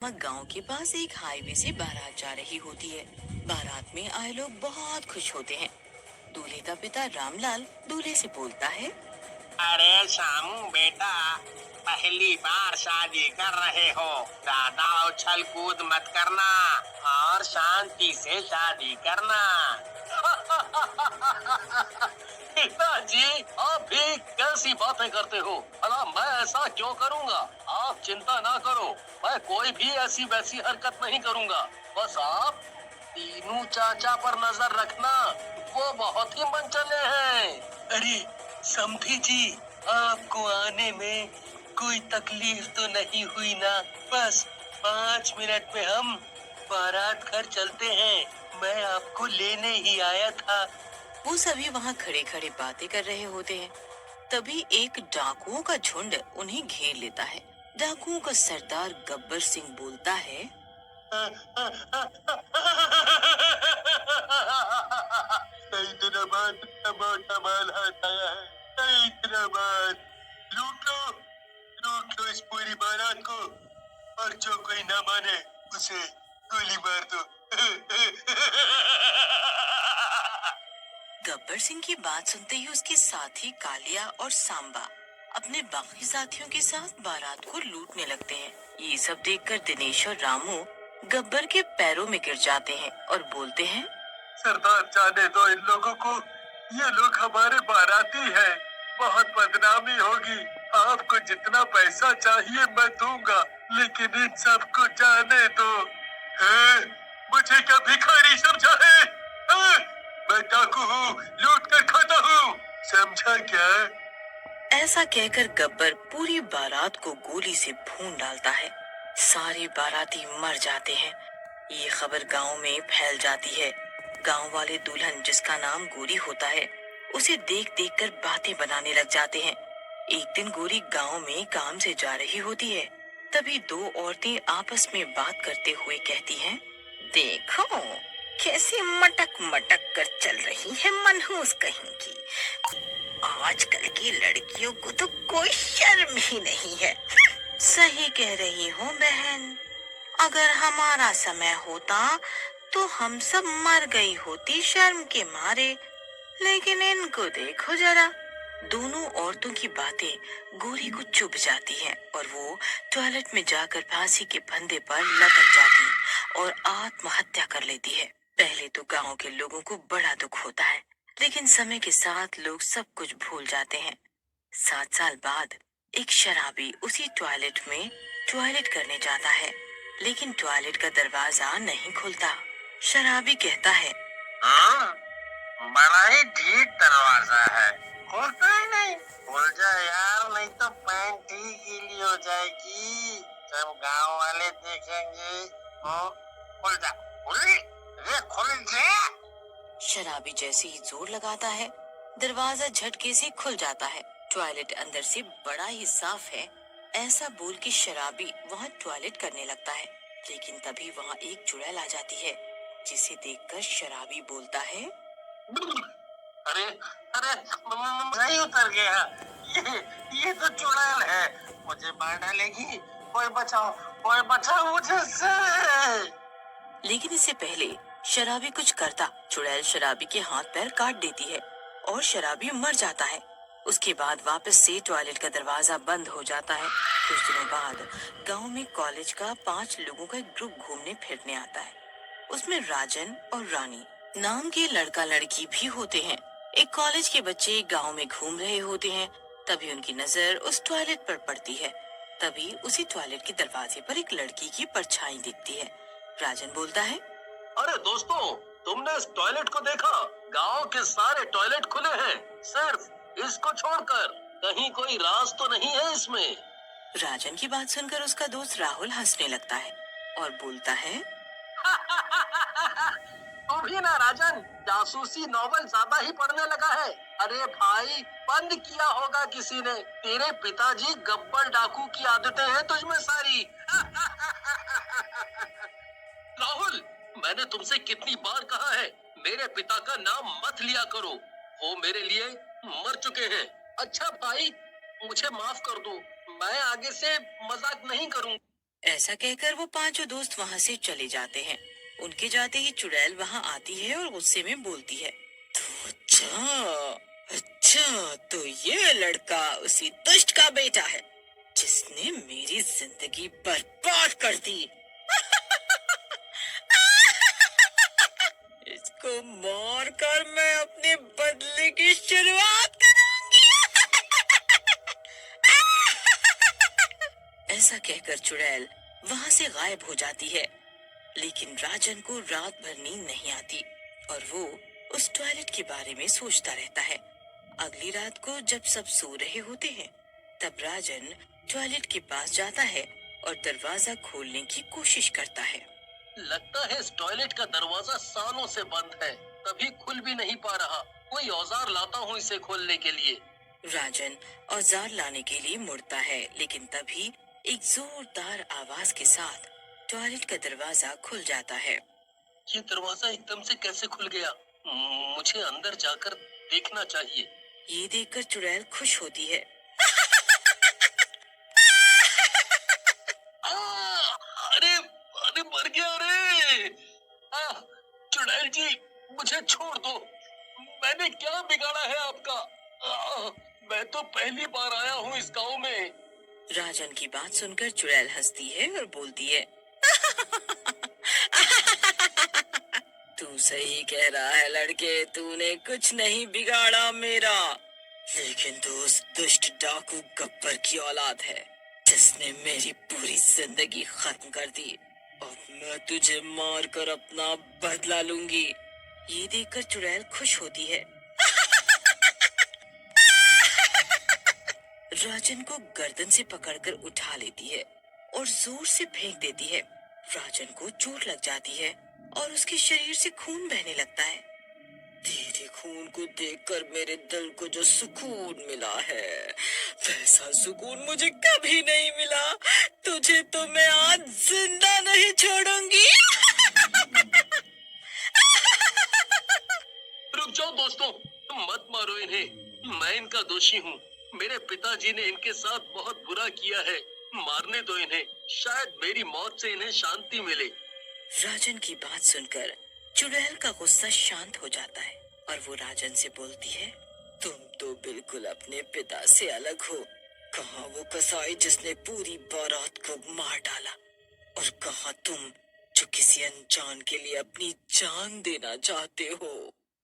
गांव के पास एक हाईवे से बारात जा रही होती है। बारात में आए लोग बहुत खुश होते हैं। दूल्हे का पिता रामलाल दूल्हे से बोलता है। अरे शामू बेटा, पहली बार शादी कर रहे हो, ज्यादा उछल कूद मत करना और शांति से शादी करना। पिताजी, आप भी कैसी बातें करते हो? भला मैं ऐसा क्यों करूंगा? आप चिंता ना करो, मैं कोई भी ऐसी वैसी हरकत नहीं करूंगा। बस आप तीनों चाचा पर नजर रखना, वो बहुत ही मनचले हैं। अरे समधी जी, आपको आने में कोई तकलीफ तो नहीं हुई ना? बस 5 मिनट में हम बारात घर चलते हैं। मैं आपको लेने ही आया था। वो सभी वहाँ खड़े खड़े बातें कर रहे होते हैं। तभी एक डाकुओं का झुंड उन्हें घेर लेता है। डाकुओं का सरदार गब्बर सिंह बोलता है। कई दिनों बाद मोटा माल हाथ आया है। कई दिनों बाद लूट लो, लूट लो इस पूरी बारात को, और जो कोई ना माने उसे गोली मार दो। गब्बर सिंह की बात सुनते ही उसके साथी कालिया और सांबा अपने बाकी साथियों के साथ बारात को लूटने लगते हैं। ये सब देखकर दिनेश और रामू गब्बर के पैरों में गिर जाते हैं और बोलते हैं। सरदार, जाने दो इन लोगों को, ये लोग हमारे बाराती हैं। बहुत बदनामी होगी। आपको जितना पैसा चाहिए मैं दूंगा, लेकिन इन सबको जाने दो। हैं? मुझे क्या भिखारी समझा है? हैं? मैं डाकू हूँ, लूट कर खाता हूँ, समझा क्या? ऐसा कहकर गब्बर पूरी बारात को गोली से भून डालता है। सारे बाराती मर जाते हैं। ये खबर गांव में फैल जाती है। गांव वाले दुल्हन, जिसका नाम गोरी होता है, उसे देख देख कर बातें बनाने लग जाते हैं। एक दिन गोरी गांव में काम से जा रही होती है। तभी दो औरतें आपस में बात करते हुए कहती हैं। देखो कैसी मटक मटक कर चल रही है मनहूस कहीं की। आजकल की लड़कियों को तो कोई शर्म ही नहीं है। सही कह रही हो बहन। अगर हमारा समय होता तो हम सब मर गई होती शर्म के मारे। लेकिन इनको देखो जरा। दोनों औरतों की बातें गोरी को चुभ जाती हैं और वो टॉयलेट में जाकर फांसी के फंदे पर लटक जाती और आत्महत्या कर लेती है। पहले तो गांव के लोगों को बड़ा दुख होता है, लेकिन समय के साथ लोग सब कुछ भूल जाते हैं। 7 साल बाद एक शराबी उसी टॉयलेट में टॉयलेट करने जाता है, लेकिन टॉयलेट का दरवाजा नहीं खुलता। शराबी कहता है। हाँ, बड़ा ही ठीक दरवाजा है, खुलता ही नहीं। खुल जा यार, नहीं तो पैंट ही गीली हो जाएगी जब गांव वाले देखेंगे। खुल जा, खुल जा। शराबी जैसे ही जोर लगाता है, दरवाजा झटके से खुल जाता है। टॉयलेट अंदर से बड़ा ही साफ है, ऐसा बोल के शराबी वहाँ टॉयलेट करने लगता है। लेकिन तभी वहाँ एक चुड़ैल आ जाती है, जिसे देखकर शराबी बोलता है। अरे अरे, सही उतर गया। ये तो चुड़ैल है, मुझे मार डालेगी। कोई बचाओ मुझे इससे। लेकिन इससे पहले शराबी कुछ करता, चुड़ैल शराबी के हाथ पैर काट देती है और शराबी मर जाता है। उसके बाद वापस से टॉयलेट का दरवाजा बंद हो जाता है। कुछ दिनों बाद गांव में कॉलेज का 5 लोगों का एक ग्रुप घूमने फिरने आता है। उसमें राजन और रानी नाम के लड़का लड़की भी होते हैं। एक कॉलेज के बच्चे गांव में घूम रहे होते हैं। तभी उनकी नजर उस टॉयलेट पर पड़ती है। तभी उसी टॉयलेट के दरवाजे पर एक लड़की की परछाई दिखती है। राजन बोलता है। अरे दोस्तों, तुमने इस टॉयलेट को देखा? गांव के सारे टॉयलेट खुले हैं, सिर्फ इसको छोड़कर। कहीं कोई राज तो नहीं है इसमें? राजन की बात सुनकर उसका दोस्त राहुल हंसने लगता है और बोलता है। तू भी ना राजन, जासूसी नॉवल ज्यादा ही पढ़ने लगा है। अरे भाई, बंद किया होगा किसी ने। तेरे पिताजी गब्बर डाकू की आदतें हैं तुझमें सारी। राहुल, मैंने तुमसे कितनी बार कहा है, मेरे पिता का नाम मत लिया करो। वो मेरे लिए मर चुके हैं। अच्छा भाई, मुझे माफ कर दो, मैं आगे से मजाक नहीं करूंगा। ऐसा कहकर वो पांचों दोस्त वहां से चले जाते हैं। उनके जाते ही चुड़ैल वहां आती है और गुस्से में बोलती है, तो अच्छा, अच्छा, तो ये लड़का उसी दुष्ट का बेटा है जिसने मेरी जिंदगी बर्बाद कर दी। इसको मार कर मैं अपने बदले की शुरुआत करूंगी। ऐसा कहकर चुड़ैल वहां से गायब हो जाती है। लेकिन राजन को रात भर नींद नहीं आती और वो उस टॉयलेट के बारे में सोचता रहता है। अगली रात को जब सब सो रहे होते हैं, तब राजन टॉयलेट के पास जाता है और दरवाजा खोलने की कोशिश करता है। लगता है इस टॉयलेट का दरवाजा सालों से बंद है, कभी खुल भी नहीं पा रहा। कोई औजार लाता हूँ इसे खोलने के लिए। राजन औजार लाने के लिए मुड़ता है, लेकिन तभी एक जोरदार आवाज के साथ टॉयलेट का दरवाजा खुल जाता है। ये दरवाजा एकदम से कैसे खुल गया? मुझे अंदर जाकर देखना चाहिए। ये देखकर चुड़ैल खुश होती है। अरे अरे मर गया रे! चुड़ैल जी, मुझे छोड़ दो। मैंने क्या बिगाड़ा है आपका? मैं तो पहली बार आया हूँ इस गांव में। राजन की बात सुनकर चुड़ैल हंसती है और बोलती है, तू सही कह रहा है लड़के, तूने कुछ नहीं बिगाड़ा मेरा, लेकिन तू उस दुष्ट डाकू गब्बर की औलाद है जिसने मेरी पूरी जिंदगी खत्म कर दी। अब मैं तुझे मार कर अपना बदला लूंगी। ये देखकर चुड़ैल खुश होती है। राजन को गर्दन से पकड़कर उठा लेती है और जोर से फेंक देती है। राजन को चोट लग जाती है और उसके शरीर से खून बहने लगता है। तेरे खून को देखकर मेरे दिल को जो सुकून मिला है, वैसा सुकून मुझे कभी नहीं मिला। तुझे तो मैं आज जिंदा नहीं छोड़ूंगी। रुक जाओ दोस्तों, मत मारो इन्हें। मैं इनका दोषी हूँ। मेरे पिताजी ने इनके साथ बहुत बुरा किया है। मारने दो इन्हें, शायद मेरी मौत से इन्हें शांति मिले। राजन की बात सुनकर चुड़ैल का गुस्सा शांत हो जाता है और वो राजन से बोलती है, तुम तो बिल्कुल अपने पिता से अलग हो। कहाँ वो कसाई जिसने पूरी बारात को मार डाला, और कहाँ तुम जो किसी अनजान के लिए अपनी जान देना चाहते हो।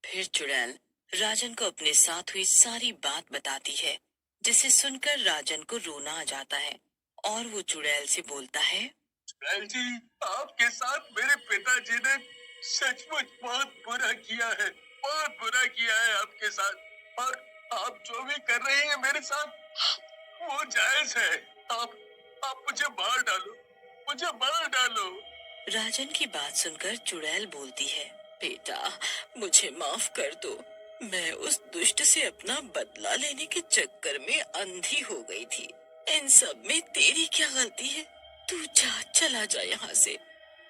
फिर चुड़ैल राजन को अपने साथ हुई सारी बात बताती है, जिसे सुनकर राजन को रोना आ जाता है और वो चुड़ैल से बोलता है, चुड़ैल जी, आपके साथ मेरे पिताजी ने सचमुच बहुत बुरा किया है। बहुत बुरा किया है आपके साथ। और आप जो भी कर रहे हैं मेरे साथ, वो जायज है। आप मुझे मार डालो, मुझे मार डालो। राजन की बात सुनकर चुड़ैल बोलती है, बेटा मुझे माफ कर दो। मैं उस दुष्ट से अपना बदला लेने के चक्कर में अंधी हो गई थी। इन सब में तेरी क्या गलती है? तू जा, चला जा यहाँ से।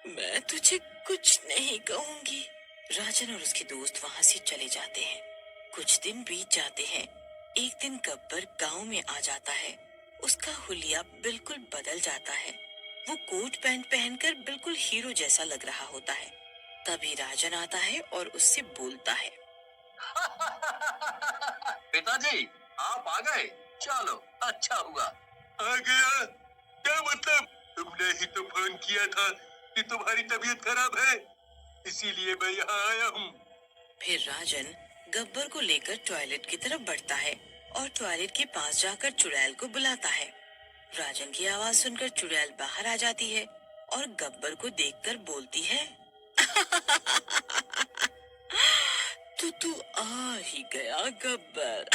मैं तुझे कुछ नहीं कहूंगी। राजन और उसके दोस्त वहाँ से चले जाते हैं। कुछ दिन बीत जाते हैं। एक दिन गब्बर गांव में आ जाता है। उसका हुलिया बिल्कुल बदल जाता है। वो कोट पैंट पहनकर बिल्कुल हीरो जैसा लग रहा होता है। तभी राजन आता है और उससे बोलता है, पिताजी, आप आ गए। चलो, अच्छा हुआ। आ गया? क्या मतलब? तुमने ही तो फोन किया था कि तुम्हारी तबीयत खराब है, इसीलिए मैं यहाँ आया हूँ। फिर राजन गब्बर को लेकर टॉयलेट की तरफ बढ़ता है और टॉयलेट के पास जाकर चुड़ैल को बुलाता है। राजन की आवाज सुनकर चुड़ैल बाहर आ जाती है और गब्बर को देखकर बोलती है, तो तू आ ही गया गब्बर।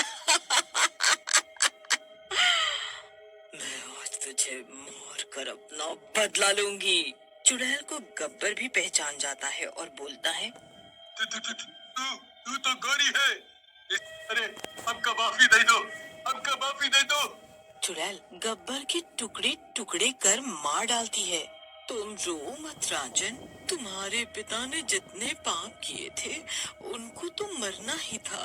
मैं आज तुझे मार कर अपना बदला लूंगी। चुड़ैल को गब्बर भी पहचान जाता है और बोलता है, तू तो गोरी है। अरे, हमका माफी दे दो, हमका माफी दे दो। चुड़ैल गब्बर के टुकड़े टुकड़े कर मार डालती है। तुम रो मत राजन, तुम्हारे पिता ने जितने पाप किए थे उनको तो मरना ही था।